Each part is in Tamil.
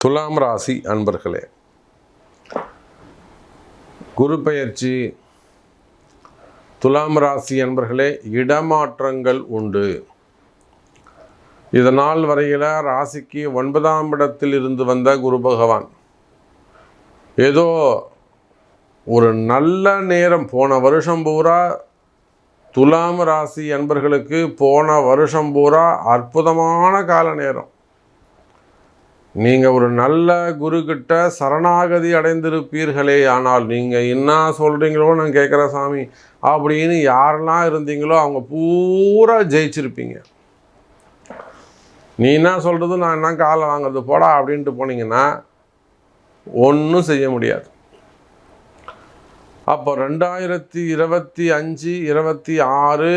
துலாம் ராசி அன்பர்களே, குரு பெயர்ச்சி. துலாம் ராசி அன்பர்களே, இடமாற்றங்கள் உண்டு. இதனால் வரையில் ராசிக்கு 9ஆம் இடத்தில் இருந்து வந்த குரு பகவான் ஏதோ ஒரு நல்ல நேரம், போன வருஷம் பூரா துலாம் ராசி அன்பர்களுக்கு போன வருஷம் பூரா அற்புதமான கால நேரம். நீங்கள் ஒரு நல்ல குருக்கிட்ட சரணாகதி அடைந்திருப்பீர்களே. ஆனால் நீங்கள் என்ன சொல்கிறீங்களோ நான் கேட்குற சாமி அப்படின்னு யாரெல்லாம் இருந்தீங்களோ அவங்க பூரா ஜெயிச்சிருப்பீங்க. நீ என்ன சொல்கிறது, நான் என்ன காலை வாங்குறது போடா அப்படின்ட்டு போனீங்கன்னா ஒன்றும் செய்ய முடியாது. அப்போ 2025, 26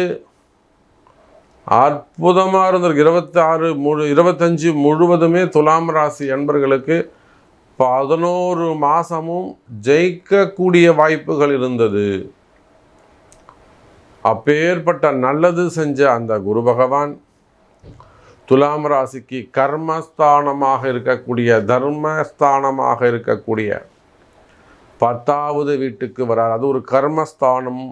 அற்புதமாக இருந்திருக்கு. 25 முழுவதுமே துலாம் ராசி அன்பர்களுக்கு 11 மாதமும் ஜெயிக்கக்கூடிய வாய்ப்புகள் இருந்தது. அப்பேற்பட்ட நல்லது செஞ்ச அந்த குரு பகவான் துலாம் ராசிக்கு கர்மஸ்தானமாக இருக்கக்கூடிய, தர்மஸ்தானமாக இருக்கக்கூடிய 10வது வீட்டுக்கு வரார். அது ஒரு கர்மஸ்தானம்.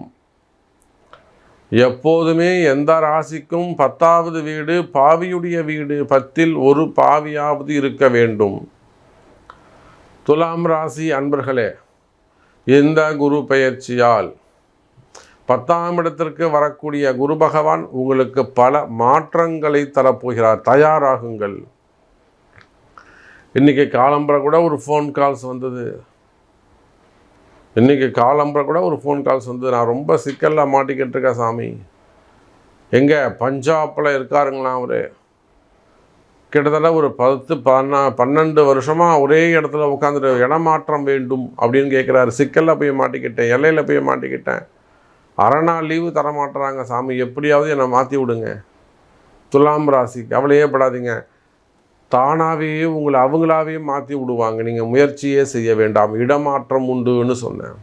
எப்போதுமே எந்த ராசிக்கும் 10வது வீடு பாவியுடைய வீடு. 10ல் ஒரு பாவியாவது இருக்க வேண்டும். துலாம் ராசி அன்பர்களே, இந்த குரு பெயர்ச்சியால் 10ஆம் இடத்திற்கு வரக்கூடிய குரு பகவான் உங்களுக்கு பல மாற்றங்களை தரப்போகிறார். தயாராகுங்கள். இன்றைக்கி காலம்பரை கூட ஒரு ஃபோன் கால்ஸ் வந்தது. நான் ரொம்ப சிக்கலில் மாட்டிக்கிட்டு இருக்கேன் சாமி. எங்கே பஞ்சாபில் இருக்காருங்களா அவர். கிட்டத்தட்ட ஒரு 10-12 வருஷமாக ஒரே இடத்துல உட்காந்துட்டு இடமாற்றம் வேண்டும் அப்படின்னு கேட்குறாரு. சிக்கலில் போய் மாட்டிக்கிட்டேன், எல்லையில் போய் மாட்டிக்கிட்டேன். அரை நாள் லீவு தரமாட்டுறாங்க சாமி, எப்படியாவது என்னை மாற்றி விடுங்க. துலாம் ராசி கவலையே படாதீங்க, தானாகவே உங்களை அவங்களாவே மாற்றி விடுவாங்க. நீங்கள் முயற்சியே செய்ய வேண்டாம், இடமாற்றம் உண்டுன்னு சொன்னேன்.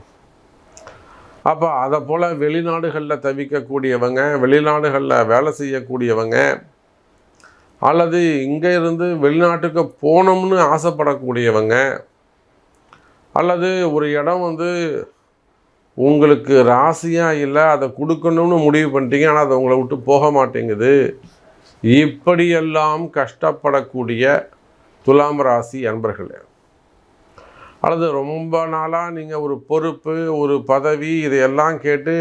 அப்போ அதை போல் வெளிநாடுகளில் தவிக்கக்கூடியவங்க, வெளிநாடுகளில் வேலை செய்யக்கூடியவங்க, அல்லது இங்கே இருந்து வெளிநாட்டுக்கு போகணும்னு ஆசைப்படக்கூடியவங்க, அல்லது ஒரு இடம் உங்களுக்கு ராசியாக இல்லை, அதை கொடுக்கணும்னு முடிவு பண்ணிட்டீங்க, ஆனால் அதை உங்களை விட்டு போக மாட்டேங்குது. இப்படியெல்லாம் கஷ்டப்படக்கூடிய துலாம் ராசி அன்பர்களே, அல்லது ரொம்ப நாளாக நீங்கள் ஒரு பொறுப்பு, ஒரு பதவி, இதையெல்லாம் கேட்டு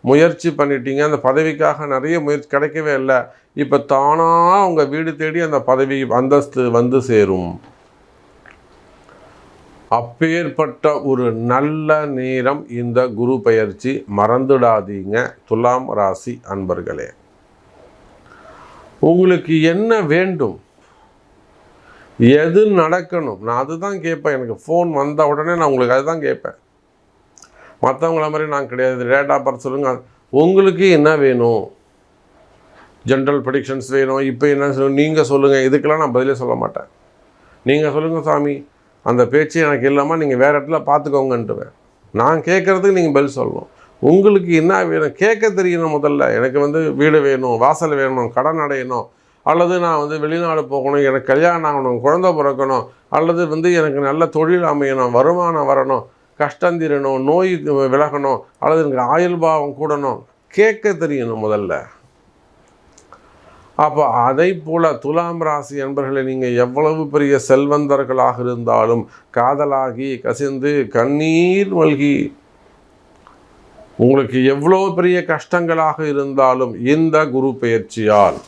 முயற்சி பண்ணிட்டீங்க, அந்த பதவிக்காக நிறைய முயற்சி கிடைக்கவே இல்லை. இப்போ தானாக உங்கள் வீடு தேடி அந்த பதவி அந்தஸ்து வந்து சேரும். அப்பேற்பட்ட ஒரு நல்ல நேரம் இந்த குரு பெயர்ச்சி. மறந்துடாதீங்க துலாம் ராசி அன்பர்களே. உங்களுக்கு என்ன வேண்டும், எது நடக்கணும், நான் அதுதான் கேட்பேன். எனக்கு ஃபோன் வந்த உடனே நான் உங்களுக்கு அதுதான் கேட்பேன். மற்றவங்கள மாதிரி நான் கிடையாது. டேட் ஆஃப் பர்த் சொல்லுங்கள், உங்களுக்கு என்ன வேணும், ஜென்ரல் ப்ரெடிக்ஷன்ஸ் வேணும், இப்போ என்ன சொல்லணும் நீங்கள் சொல்லுங்கள். இதுக்கெல்லாம் நான் பதிலே சொல்ல மாட்டேன். நீங்கள் சொல்லுங்கள் சாமி, அந்த பேச்சு எனக்கு இல்லாமல் நீங்கள் வேறு இடத்துல பார்த்துக்கோங்கன்ட்டுவேன். நான் கேட்குறதுக்கு நீங்கள் பதில் சொல்லணும். உங்களுக்கு என்ன வேணும் கேட்க தெரியணும். முதல்ல எனக்கு வீடு வேணும், வாசல் வேணும், கடன் அடையணும், அல்லது நான் வெளிநாடு போகணும், எனக்கு கல்யாணம் ஆகணும், குழந்தை பிறக்கணும், அல்லது எனக்கு நல்ல தொழில் அமையணும், வருமானம் வரணும், கஷ்டம் தீரணும், நோய் விலகணும், அல்லது எனக்கு ஆயுள் பாவம் கூடணும், கேட்க தெரியணும் முதல்ல. அப்போ அதை போல் துலாம் ராசி என்பர்களை நீங்கள் எவ்வளவு பெரிய செல்வந்தர்களாக இருந்தாலும், காதலாகி கசிந்து கண்ணீர் மல்கி உங்களுக்கு எவ்வளோ பெரிய கஷ்டங்களாக இருந்தாலும் இந்த குரு பெயர்ச்சியால்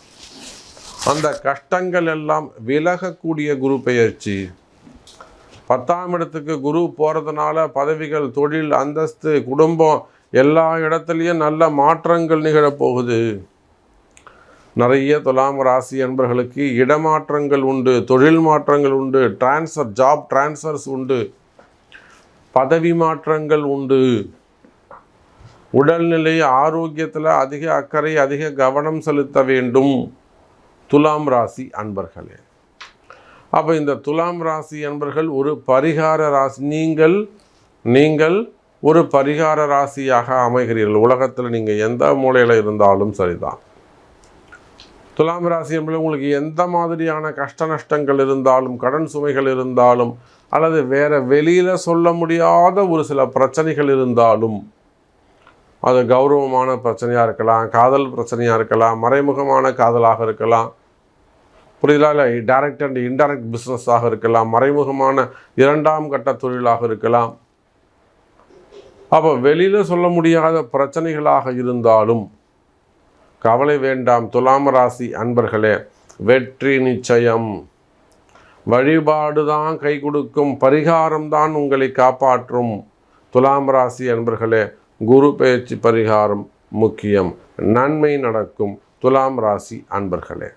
அந்த கஷ்டங்கள் எல்லாம் விலகக்கூடிய குரு பெயர்ச்சி. 10ஆம் இடத்துக்கு குரு போகிறதுனால பதவிகள், தொழில், அந்தஸ்து, குடும்பம் எல்லா இடத்துலையும் நல்ல மாற்றங்கள் நிகழப்போகுது. நிறைய துலாம் ராசி அன்பர்களுக்கு இடமாற்றங்கள் உண்டு, தொழில் மாற்றங்கள் உண்டு, ஜாப் டிரான்ஸ்ஃபர்ஸ் உண்டு, பதவி மாற்றங்கள் உண்டு. உடல்நிலை ஆரோக்கியத்தில் அதிக அக்கறை, அதிக கவனம் செலுத்த வேண்டும் துலாம் ராசி அன்பர்களே. அப்போ இந்த துலாம் ராசி அன்பர்கள் ஒரு பரிகார ராசி. நீங்கள் ஒரு பரிகார ராசியாக அமைகிறீர்கள். உலகத்தில் நீங்கள் எந்த மூலையில் இருந்தாலும் சரிதான். துலாம் ராசி என்பது உங்களுக்கு எந்த மாதிரியான கஷ்ட நஷ்டங்கள் இருந்தாலும், கடன் சுமைகள் இருந்தாலும், அல்லது வேறு வெளியில் சொல்ல முடியாத ஒரு சில பிரச்சனைகள் இருந்தாலும், அது கௌரவமான பிரச்சனையாக இருக்கலாம், காதல் பிரச்சனையாக இருக்கலாம், மறைமுகமான காதலாக இருக்கலாம், புரியுதா? இல்லை டைரக்ட் அண்ட் இன்டைரக்ட் பிஸ்னஸாக இருக்கலாம், மறைமுகமான 2ஆம் கட்ட தொழிலாக இருக்கலாம். அப்போ வெளியில் சொல்ல முடியாத பிரச்சனைகளாக இருந்தாலும் கவலை வேண்டாம் துலாம் ராசி அன்பர்களே, வெற்றி நிச்சயம். வழிபாடு தான் கை கொடுக்கும், பரிகாரம் தான் உங்களை காப்பாற்றும். துலாம் ராசி அன்பர்களே, குரு பெயர்ச்சி பரிகாரம் முக்கியம். நன்மை நடக்கும் துலாம் ராசி அன்பர்களே.